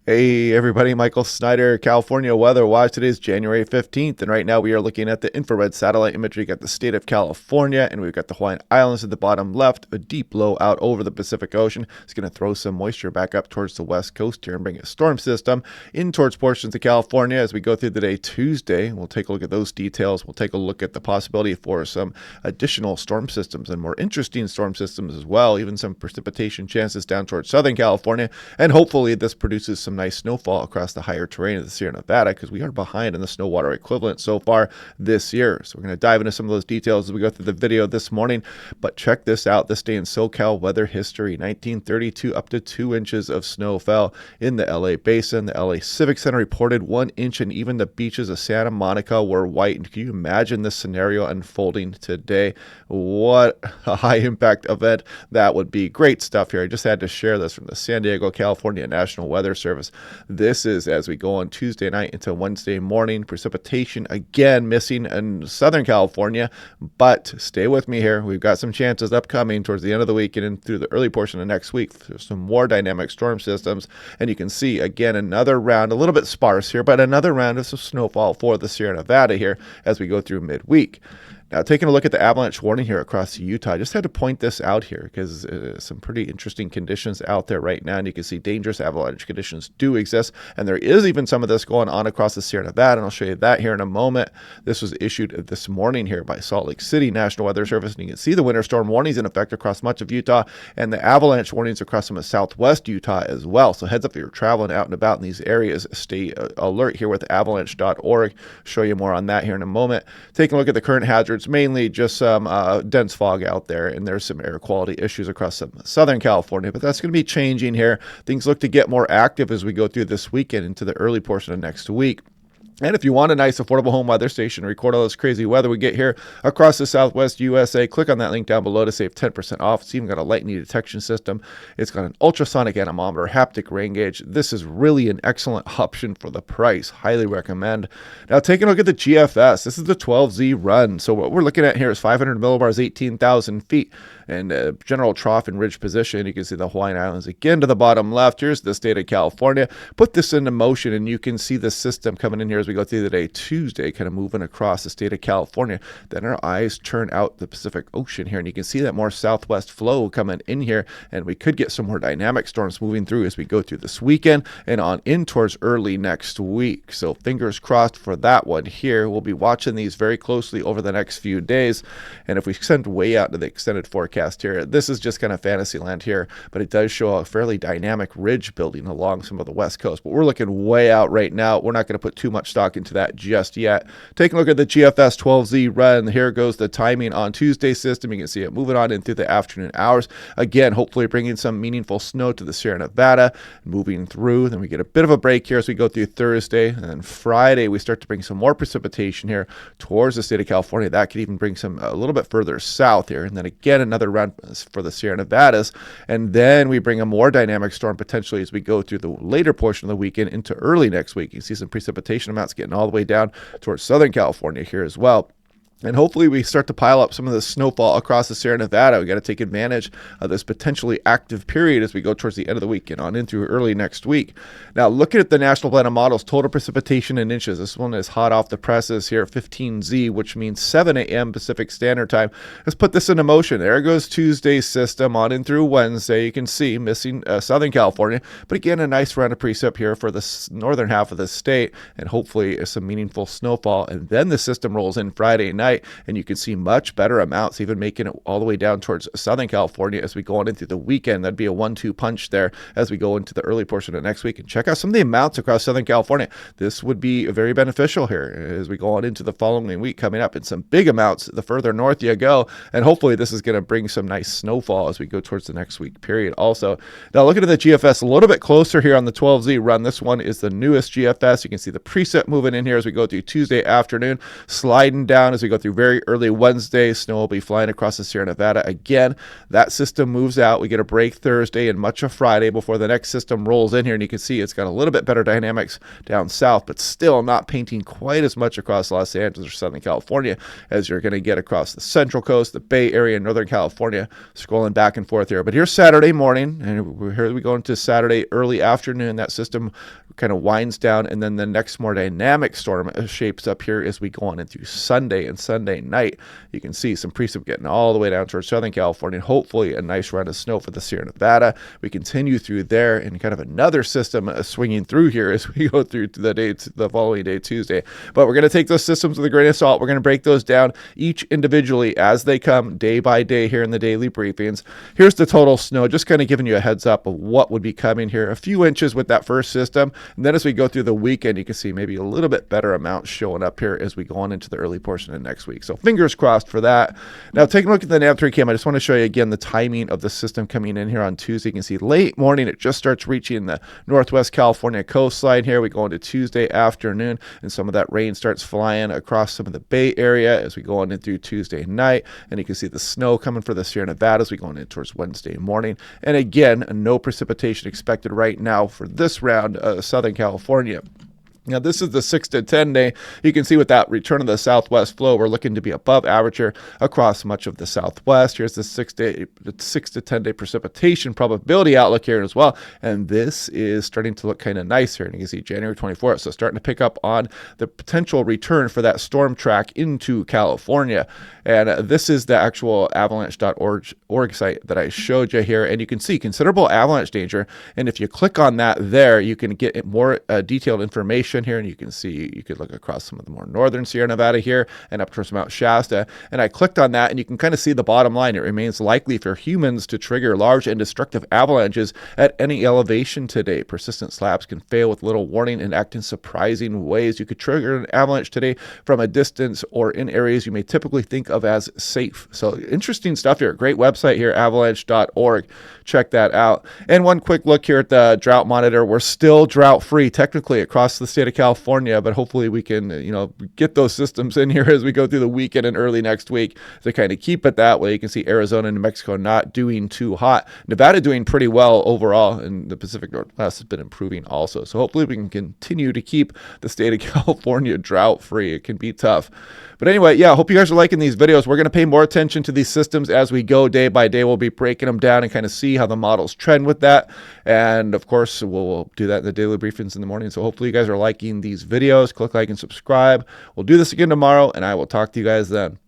Hey everybody, Michael Snyder, California Weather Watch. Today is January 15th, and right now we are looking at the infrared satellite imagery. We got the state of California, and we've got the Hawaiian Islands at the bottom left, a deep low out over the Pacific Ocean. It's going to throw some moisture back up towards the west coast here and bring a storm system in towards portions of California as we go through the day Tuesday. We'll take a look at those details. We'll take a look at the possibility for some additional storm systems and more interesting storm systems as well, even some precipitation chances down towards Southern California, and hopefully this produces some nice snowfall across the higher terrain of the Sierra Nevada because we are behind in the snow water equivalent so far this year. So we're going to dive into some of those details as we go through the video this morning. But check this out. This day in SoCal weather history, 1932, up to 2 inches of snow fell in the LA basin. The LA Civic Center reported 1 inch, and even the beaches of Santa Monica were white. And can you imagine this scenario unfolding today? What a high impact event that would be. Great stuff here. I just had to share this from the San Diego, California National Weather Service. This is as we go on Tuesday night into Wednesday morning. Precipitation again missing in Southern California, but stay with me here. We've got some chances upcoming towards the end of the week and in through the early portion of next week. There's some more dynamic storm systems, and you can see again another round, a little bit sparse here, but another round of some snowfall for the Sierra Nevada here as we go through midweek. Now, taking a look at the avalanche warning here across Utah, I just had to point this out here because some pretty interesting conditions out there right now, and you can see dangerous avalanche conditions do exist, and there is even some of this going on across the Sierra Nevada, and I'll show you that here in a moment. This was issued this morning here by Salt Lake City National Weather Service, and you can see the winter storm warnings in effect across much of Utah, and the avalanche warnings across some of southwest Utah as well. So heads up if you're traveling out and about in these areas, stay alert here with avalanche.org. Show you more on that here in a moment. Taking a look at the current hazards, mainly just some dense fog out there, and there's some air quality issues across some Southern California, but that's going to be changing here. Things look to get more active as we go through this weekend into the early portion of next week. And if you want a nice, affordable home weather station, record all this crazy weather we get here across the Southwest USA, click on that link down below to save 10% off. It's even got a lightning detection system. It's got an ultrasonic anemometer, haptic rain gauge. This is really an excellent option for the price. Highly recommend. Now, taking a look at the GFS. This is the 12Z run. So what we're looking at here is 500 millibars, 18,000 feet. And general trough and ridge position. You can see the Hawaiian Islands again to the bottom left. Here's the state of California. Put this into motion, and you can see the system coming in here as we go through the day Tuesday, kind of moving across the state of California. Then our eyes turn out the Pacific Ocean here, and you can see that more southwest flow coming in here, and we could get some more dynamic storms moving through as we go through this weekend and on in towards early next week. So fingers crossed for that one here. We'll be watching these very closely over the next few days, and if we extend way out to the extended forecast here, this is just kind of fantasy land here, but it does show a fairly dynamic ridge building along some of the west coast. But we're looking way out right now. We're not going to put too much stock into that just yet. Take a look at the GFS 12Z run. Here goes the timing on Tuesday's system. You can see it moving on in through the afternoon hours. Again, hopefully bringing some meaningful snow to the Sierra Nevada, moving through. Then we get a bit of a break here as we go through Thursday, and then Friday we start to bring some more precipitation here towards the state of California. That could even bring some a little bit further south here, and then again another run for the Sierra Nevadas, and then we bring a more dynamic storm potentially as we go through the later portion of the weekend into early next week. You see some precipitation amounts getting all the way down towards Southern California here as well. And hopefully we start to pile up some of the snowfall across the Sierra Nevada. We got to take advantage of this potentially active period as we go towards the end of the week and on into early next week. Now, looking at the National Plan of Models, total precipitation in inches. This one is hot off the presses here, 15Z, which means 7 a.m. Pacific Standard Time. Let's put this into motion. There goes Tuesday's system on in through Wednesday. You can see missing Southern California, but again, a nice round of precip here for the northern half of the state, and hopefully some meaningful snowfall. And then the system rolls in Friday night, and you can see much better amounts, even making it all the way down towards Southern California as we go on into the weekend. That'd be a 1-2 punch there as we go into the early portion of next week. And check out some of the amounts across Southern California. This would be very beneficial here as we go on into the following week coming up, in some big amounts the further north you go. And hopefully this is going to bring some nice snowfall as we go towards the next week period also. Now, looking at the GFS a little bit closer here on the 12Z run. This one is the newest GFS. You can see the preset moving in here as we go through Tuesday afternoon, sliding down as we go through through very early Wednesday. Snow will be flying across the Sierra Nevada again. That system moves out. We get a break Thursday and much of Friday before the next system rolls in here. And you can see it's got a little bit better dynamics down south, but still not painting quite as much across Los Angeles or Southern California as you're going to get across the Central Coast, the Bay Area, Northern California, scrolling back and forth here. But here's Saturday morning, and here we go into Saturday early afternoon. That system kind of winds down, and then the next more dynamic storm shapes up here as we go on into Sunday and Sunday night. You can see some precip getting all the way down towards Southern California, and hopefully a nice run of snow for the Sierra Nevada. We continue through there, and kind of another system swinging through here as we go through to the following day, Tuesday. But we're going to take those systems with a grain of salt. We're going to break those down each individually as they come day by day here in the daily briefings. Here's the total snow, just kind of giving you a heads up of what would be coming here. A few inches with that first system. And then as we go through the weekend, you can see maybe a little bit better amounts showing up here as we go on into the early portion of next week. So fingers crossed for that. Now, taking a look at the nav3 cam, I just want to show you again the timing of the system coming in here on Tuesday. You can see late morning, it just starts reaching the northwest California coastline here. We go into Tuesday afternoon, and some of that rain starts flying across some of the Bay Area as we go on in through Tuesday night. And you can see the snow coming for the Sierra Nevada as we go on in towards Wednesday morning. And again, no precipitation expected right now for this round, Southern California. Now, this is the 6 to 10 day. You can see with that return of the southwest flow, we're looking to be above average here across much of the southwest. Here's the 6 to 10 day precipitation probability outlook here as well. And this is starting to look kind of nice here. And you can see January 24th. So starting to pick up on the potential return for that storm track into California. And this is the actual avalanche.org site that I showed you here. And you can see considerable avalanche danger. And if you click on that there, you can get more detailed information here, and you can see, you could look across some of the more northern Sierra Nevada here and up towards Mount Shasta. And I clicked on that, and you can kind of see the bottom line. It remains likely for humans to trigger large and destructive avalanches at any elevation today. Persistent slabs can fail with little warning and act in surprising ways. You could trigger an avalanche today from a distance or in areas you may typically think of as safe. So interesting stuff here. Great website here, avalanche.org. Check that out. And one quick look here at the drought monitor. We're still drought free technically across the state of California, but hopefully we can, get those systems in here as we go through the weekend and early next week to kind of keep it that way. You can see Arizona and New Mexico not doing too hot. Nevada doing pretty well overall, and the Pacific Northwest has been improving also. So hopefully we can continue to keep the state of California drought free. It can be tough. But anyway, yeah, I hope you guys are liking these videos. We're going to pay more attention to these systems as we go day by day. We'll be breaking them down and kind of see how the models trend with that. And of course, we'll do that in the daily briefings in the morning. So hopefully you guys are liking these videos. Click like and subscribe. We'll do this again tomorrow, and I will talk to you guys then.